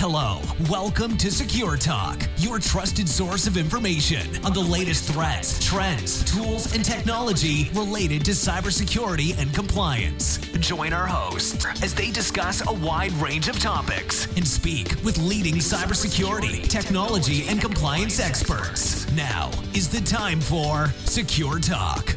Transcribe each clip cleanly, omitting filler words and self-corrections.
Hello, welcome to Secure Talk, your trusted source of information on the latest threats, trends, tools, and technology related to cybersecurity and compliance. Join our hosts as they discuss a wide range of topics and speak with leading cybersecurity, technology, and compliance experts. Now is the time for Secure Talk.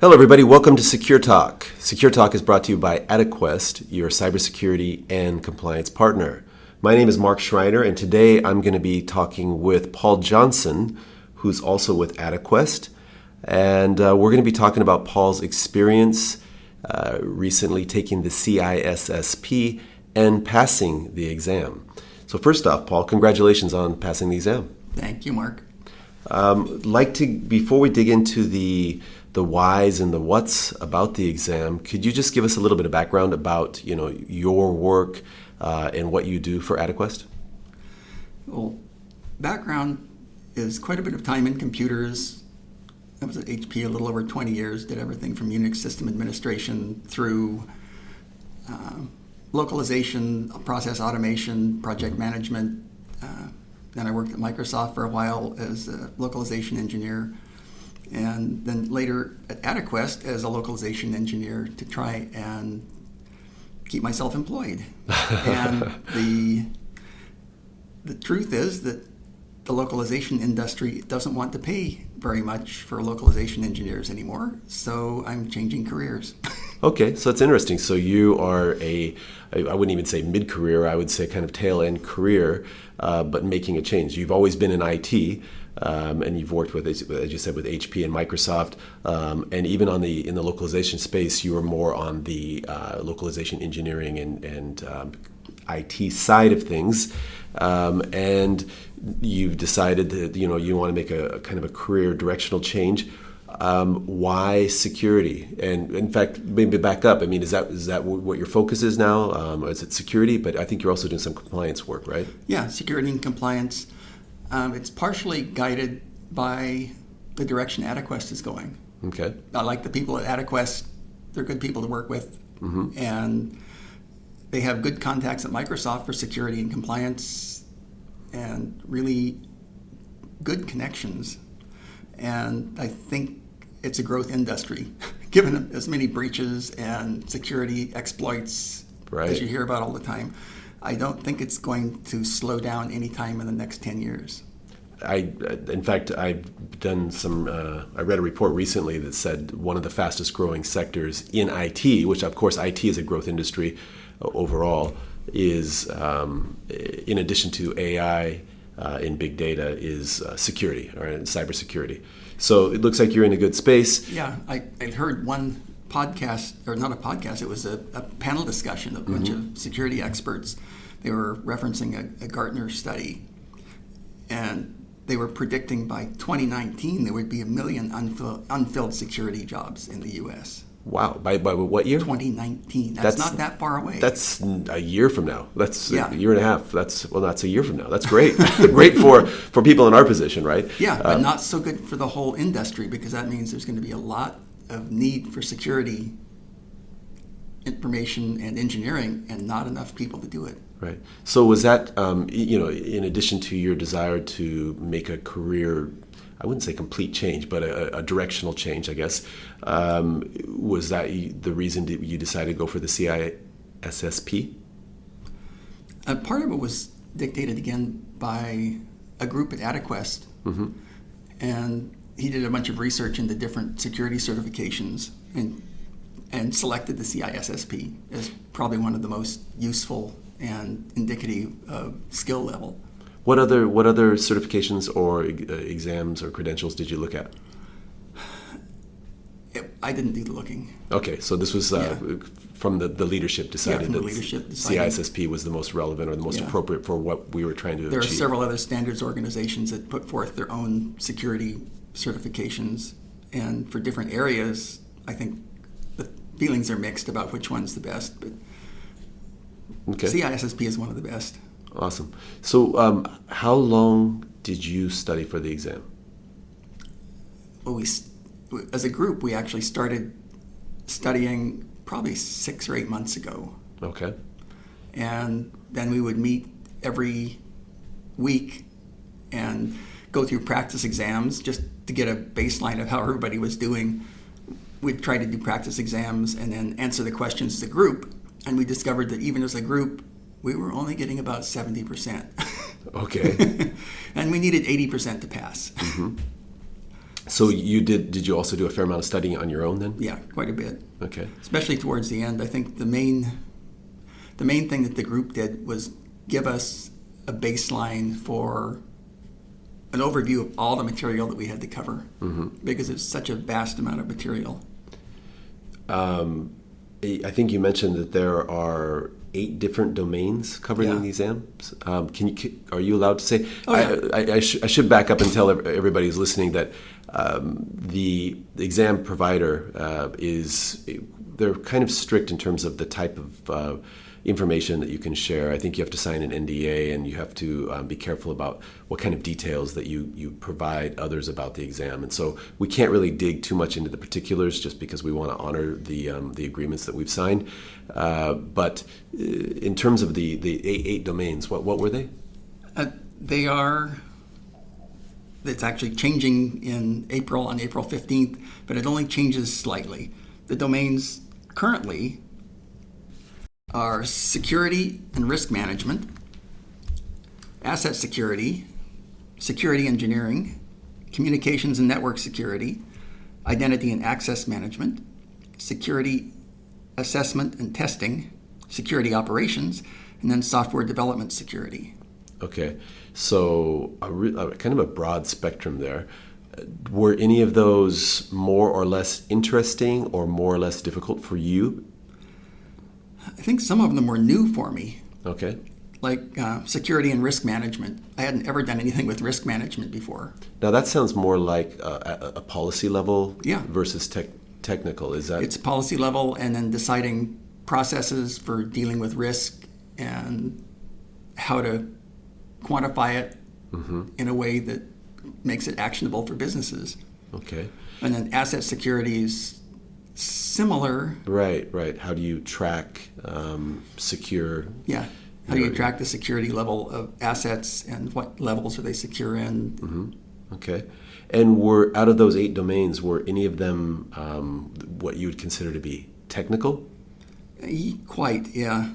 Hello, everybody. Welcome to Secure Talk. Secure Talk is brought to you by adaQuest, your cybersecurity and compliance partner. My name is Mark Schreiner, and today I'm going to be talking with Paul Johnson, who's also with adaQuest. And we're going to be talking about Paul's experience recently taking the CISSP and passing the exam. So first off, Paul, congratulations on passing the exam. Thank you, Mark. Before we dig into the whys and the whats about the exam, could you just give us a little bit of background about, your work and what you do for adaQuest? Well, background is quite a bit of time in computers. I was at HP a little over 20 years, did everything from Unix system administration through localization, process automation, project management. Then I worked at Microsoft for a while as a localization engineer. And then later at adaQuest as a localization engineer to try and keep myself employed. And the truth is that the localization industry doesn't want to pay very much for localization engineers anymore, so I'm changing careers. Okay, so that's interesting. So you are I wouldn't even say mid-career, I would say kind of tail-end career, but making a change. You've always been in IT. And you've worked with, as you said, with HP and Microsoft, and even in the localization space, you were more on the localization engineering and IT side of things, and you've decided that you want to make a kind of a career directional change. Why security? And in fact, maybe back up. I mean, is that what your focus is now? Is it security? But I think you're also doing some compliance work, right? Yeah, security and compliance. It's partially guided by the direction adaQuest is going. Okay. I like the people at adaQuest. They're good people to work with. Mm-hmm. And they have good contacts at Microsoft for security and compliance and really good connections. And I think it's a growth industry, given as many breaches and security exploits as you hear about all the time. I don't think it's going to slow down anytime in the next 10 years. In fact, I've done I read a report recently that said one of the fastest growing sectors in IT, which of course IT is a growth industry overall, is in addition to AI in big data, is security or cybersecurity. So it looks like you're in a good space. Yeah, I heard one podcast, or not a podcast, it was a panel discussion of a bunch of security experts. They were referencing a Gartner study, and they were predicting by 2019 there would be 1 million unfilled security jobs in the U.S. Wow. By what year? 2019. That's not that far away. That's a year from now. That's a year and a half. That's a year from now. That's great. Great for people in our position, right? Yeah, but not so good for the whole industry, because that means there's going to be a lot of need for security information and engineering and not enough people to do it. Right. So was that, in addition to your desire to make a career, I wouldn't say complete change, but a directional change, I guess, was that the reason that you decided to go for the CISSP? Part of it was dictated again by a group at adaQuest. Mm-hmm. And he did a bunch of research into different security certifications and selected the CISSP as probably one of the most useful and indicative of skill level. What other certifications or exams or credentials did you look at? I didn't do the looking. Okay, so this was from the leadership decided that CISSP was the most relevant or the most appropriate for what we were trying to achieve. There are several other standards organizations that put forth their own security certifications, and for different areas, I think the feelings are mixed about which one's the best, but CISSP is one of the best. Awesome. So how long did you study for the exam? Well, as a group, we actually started studying probably 6 or 8 months ago. Okay. And then we would meet every week and go through practice exams just to get a baseline of how everybody was doing. We'd try to do practice exams and then answer the questions as a group. And we discovered that even as a group, we were only getting about 70%. Okay. And we needed 80% to pass. Mm-hmm. So did you also do a fair amount of studying on your own then? Yeah, quite a bit. Okay. Especially towards the end. I think the main thing that the group did was give us a baseline for an overview of all the material that we had to cover, because it's such a vast amount of material. I think you mentioned that there are 8 different domains covered in the exams. Are you allowed to say? Oh, yeah. I should back up and tell everybody who's listening that the exam provider they're kind of strict in terms of the type of information that you can share. I think you have to sign an NDA, and you have to be careful about what kind of details that you provide others about the exam. And so we can't really dig too much into the particulars, just because we want to honor the agreements that we've signed. But in terms of the 8 domains, what were they? It's actually changing on April 15th, but it only changes slightly. The domains currently are security and risk management, asset security, security engineering, communications and network security, identity and access management, security assessment and testing, security operations, and then software development security. Okay, so kind of a broad spectrum there. Were any of those more or less interesting or more or less difficult for you? I think some of them were new for me. Okay. Like security and risk management. I hadn't ever done anything with risk management before. Now that sounds more like a policy level versus technical. Is that? It's policy level, and then deciding processes for dealing with risk and how to quantify it in a way that makes it actionable for businesses. Okay. And then asset security is similar. Right. How do you track secure? Yeah. How do you track the security level of assets, and what levels are they secure in? Okay. And were out of those 8 domains, were any of them what you would consider to be technical? Quite, yeah.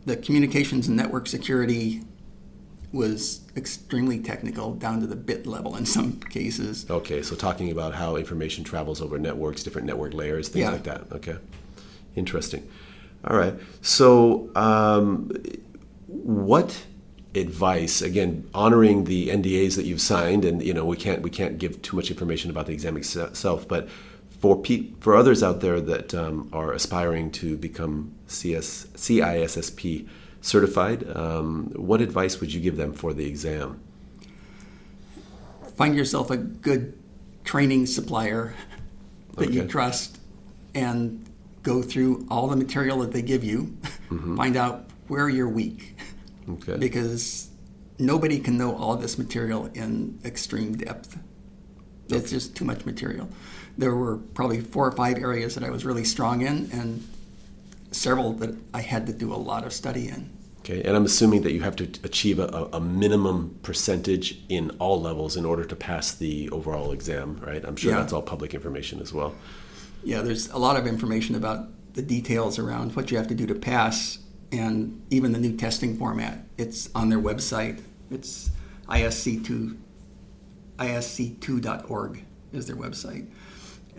The communications and network security was extremely technical, down to the bit level in some cases. Okay, so talking about how information travels over networks, different network layers, things like that. Okay, interesting. All right. So what advice, again, honoring the NDAs that you've signed, and we can't give too much information about the exam itself, but for others out there that are aspiring to become CISSP certified, what advice would you give them for the exam? Find yourself a good training supplier that you trust, and go through all the material that they give you. Find out where you're weak. Okay. Because nobody can know all of this material in extreme depth. It's just too much material. There were probably 4 or 5 areas that I was really strong in, and several that I had to do a lot of study in. Okay, and I'm assuming that you have to achieve a minimum percentage in all levels in order to pass the overall exam, right? I'm sure that's all public information as well. Yeah, there's a lot of information about the details around what you have to do to pass, and even the new testing format. It's on their website. It's isc2.org is their website.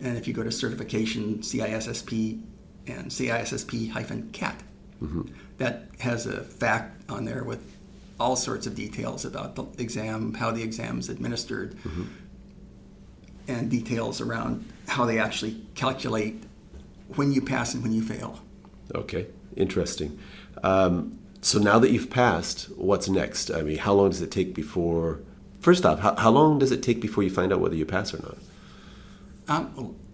And if you go to certification, CISSP, and CISSP-CAT, that has a fact on there with all sorts of details about the exam, how the exam's administered, and details around how they actually calculate when you pass and when you fail. Okay, interesting. So now that you've passed, what's next? I mean, how long does it take before... First off, how long does it take before you find out whether you pass or not?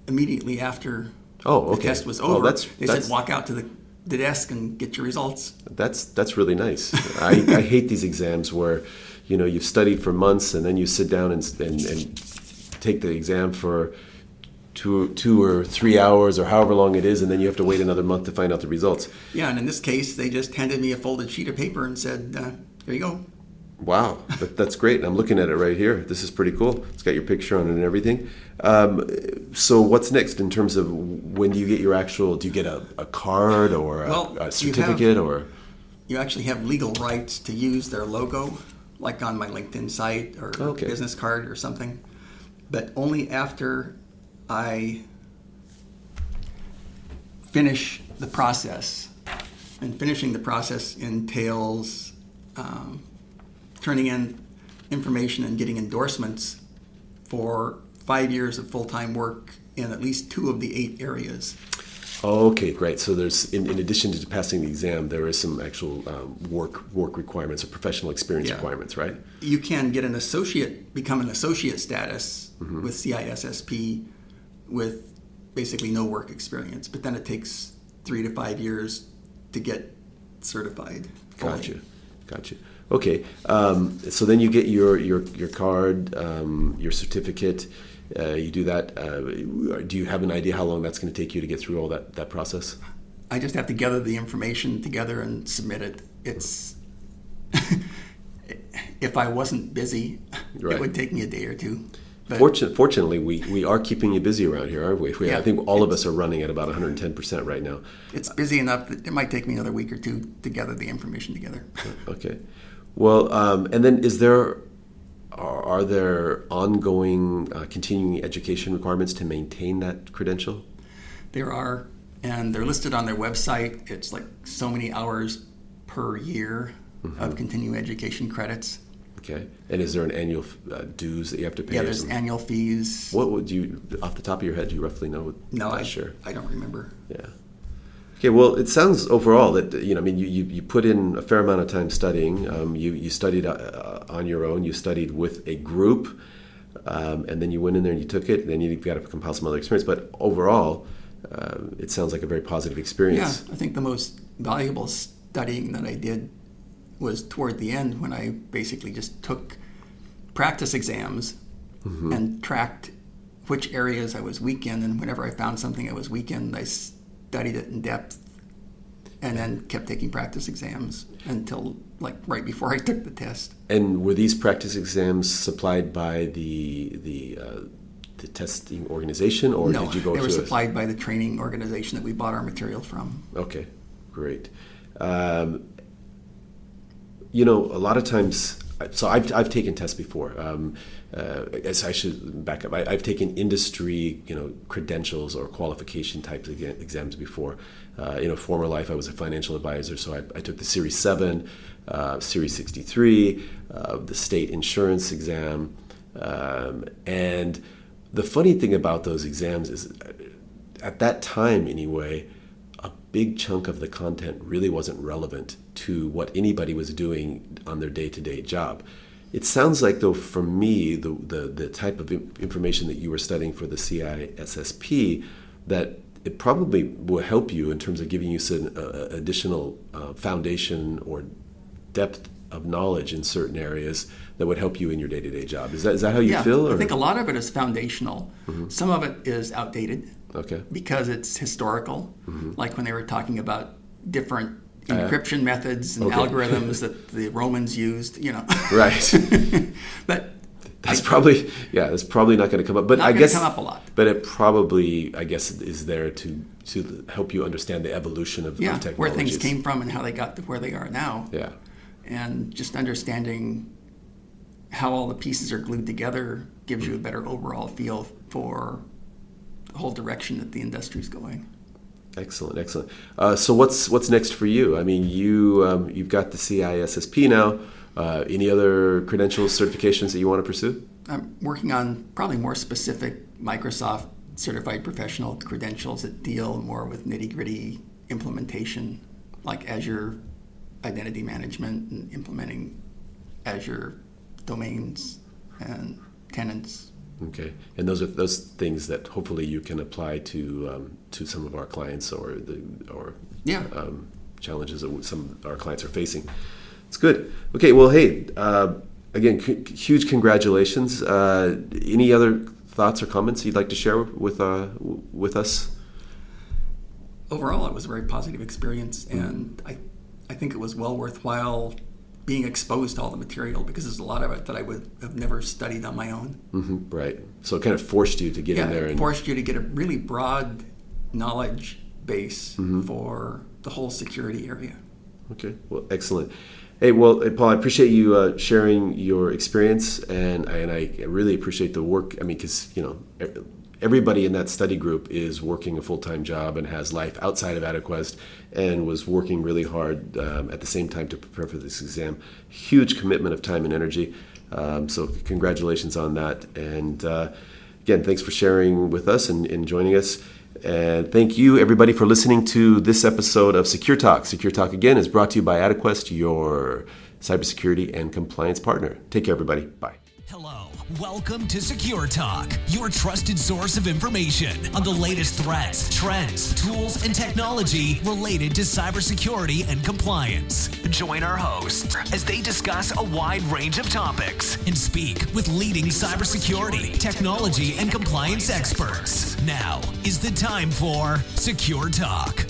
Immediately after the test was over, they said walk out to the desk and get your results. That's really nice. I hate these exams where, you've studied for months and then you sit down and take the exam for two or 3 hours or however long it is, and then you have to wait another month to find out the results. Yeah, and in this case, they just handed me a folded sheet of paper and said, "There you go." Wow, that's great. I'm looking at it right here. This is pretty cool. It's got your picture on it and everything. So what's next in terms of when do you get your actual? Do you get a card or a certificate You actually have legal rights to use their logo, like on my LinkedIn site or business card or something, but only after I finish the process. And finishing the process entails turning in information and getting endorsements for 5 years of full-time work in at least 2 of the 8 areas. Okay, great. So there's, in addition to passing the exam, there is some actual work requirements or professional experience requirements, right? You can get become an associate status with CISSP with basically no work experience, but then it takes 3 to 5 years to get certified fully. Gotcha. Okay, so then you get your card, your certificate. You do that. Do you have an idea how long that's going to take you to get through all that process? I just have to gather the information together and submit it. It's if I wasn't busy, it would take me a day or 2. But Fortunately, we are keeping you busy around here, aren't we? I think all of us are running at about 110% right now. It's busy enough that it might take me another week or 2 to gather the information together. Okay. Well, and then are there ongoing continuing education requirements to maintain that credential? There are, and they're listed on their website. It's like so many hours per year of continuing education credits. Okay. And is there an annual dues that you have to pay? Yeah, there's annual fees. What would you, off the top of your head, do you roughly know? No, I don't remember. Yeah. Okay, well, it sounds overall that, you put in a fair amount of time studying. You studied on your own. You studied with a group, and then you went in there and you took it, and then you got to compile some other experience. But overall, it sounds like a very positive experience. Yeah, I think the most valuable studying that I did was toward the end when I basically just took practice exams and tracked which areas I was weak in, and whenever I found something I was weak in, I studied it in depth and then kept taking practice exams until right before I took the test. And were these practice exams supplied by the testing organization, or no, did you go to? No, they were supplied by the training organization that we bought our material from. Okay, great. A lot of times, so I've taken tests before. I should back up. I've taken industry, credentials or qualification type exams before. In a former life, I was a financial advisor, so I took the Series 7, Series 63, the state insurance exam. And the funny thing about those exams is, at that time anyway, a big chunk of the content really wasn't relevant to what anybody was doing on their day-to-day job. It sounds like, though, for me, the type of information that you were studying for the CISSP, that it probably will help you in terms of giving you some additional foundation or depth of knowledge in certain areas that would help you in your day-to-day job. Is that how you feel? Or? I think a lot of it is foundational. Some of it is outdated because it's historical, like when they were talking about different encryption methods and algorithms that the Romans used, Right. But that's probably not going to come up. But I guess come up a lot. But it probably, I guess, is there to help you understand the evolution of technologies. Where things came from and how they got to where they are now. Yeah. And just understanding how all the pieces are glued together gives you a better overall feel for the whole direction that the industry's going. Excellent. So what's next for you? I mean, you've got the CISSP now. Any other credentials, certifications that you want to pursue? I'm working on probably more specific Microsoft certified professional credentials that deal more with nitty-gritty implementation, like Azure identity management and implementing Azure domains and tenants. Okay, and those are those things that hopefully you can apply to some of our clients or challenges that some of our clients are facing. It's good. Okay, well, hey, again, huge congratulations. Any other thoughts or comments you'd like to share with us? Overall, it was a very positive experience, and I think it was well worthwhile being exposed to all the material, because there's a lot of it that I would have never studied on my own. Mm-hmm, right. So it kind of forced you to get in there. It forced you to get a really broad knowledge base for the whole security area. Okay, well, excellent. Hey, well, Paul, I appreciate you sharing your experience, and I really appreciate the work. I mean, because everybody in that study group is working a full-time job and has life outside of adaQuest, and was working really hard at the same time to prepare for this exam. Huge commitment of time and energy. So congratulations on that. And again, thanks for sharing with us and joining us. And thank you, everybody, for listening to this episode of Secure Talk. Secure Talk, again, is brought to you by adaQuest, your cybersecurity and compliance partner. Take care, everybody. Bye. Hello. Welcome to Secure Talk, your trusted source of information on the latest threats, trends, tools, and technology related to cybersecurity and compliance. Join our hosts as they discuss a wide range of topics and speak with leading cybersecurity, technology, and compliance experts. Now is the time for Secure Talk.